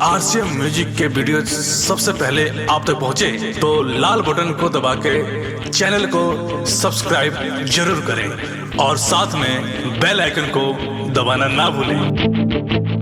RCM music के video सबसे पहले आप तक पहुंचे तो लाल बटन को दबा के चैनल को सब्सक्राइब जरूर करें और साथ में बेल आइकन को दबाना ना भूलें।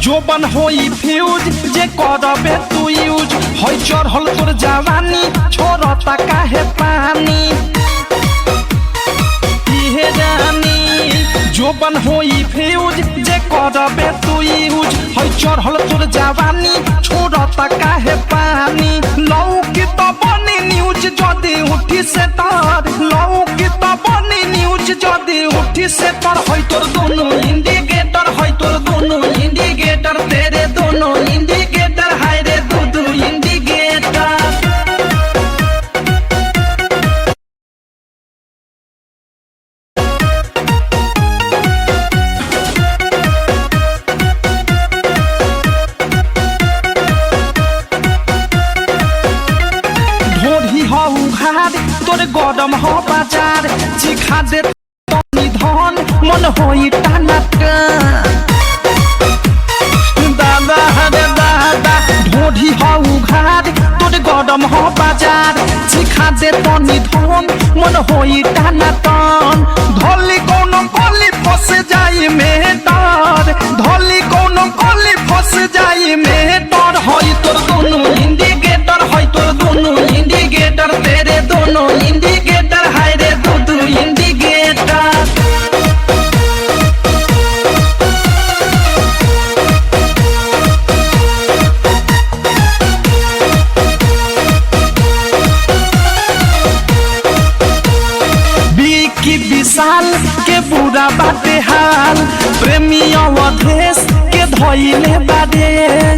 जोबन होई फ्यूज जे करबे तू यूज होई चढ़ल तोर जवानी छोड़ता काहे पानी इहे जानी। जोबन होई फ्यूज जे करबे तू यूज होई चढ़ल तोर जवानी छोड़ता काहे पानी। लौकी तो बनी न्यूज जदी उठी से तार, लौकी तो बनी न्यूज जदी उठी से तार। होई तोर दोनों इंडिकेटर, होई तोर दोनों इंडिकेटर, तेरे दोनों इंडिकेटर, हाय रे दो इंडिकेटर। ढोरी हो उघार तोरे गरम हो बाजार, चिखा दे तनी धन मन होई टाना दादा हरे दादा। ढोरी हो उघार तोरे गरम हो बाजार, चिखा दे तनी धन मन होई टाना टन। धोली कोनो कोली फस जाई में डर, धोली कोनो कोली फस जाई में डर। होई तोर दोनों इंडिकेटर, होई तोर दोनों इंडिकेटर, तेरे दोनों इंडिकेटर, हाय रे दो इंडिकेटर। की विशाल के बुरा बाटे हाल, प्रेमी अवधेश के धोइले बादे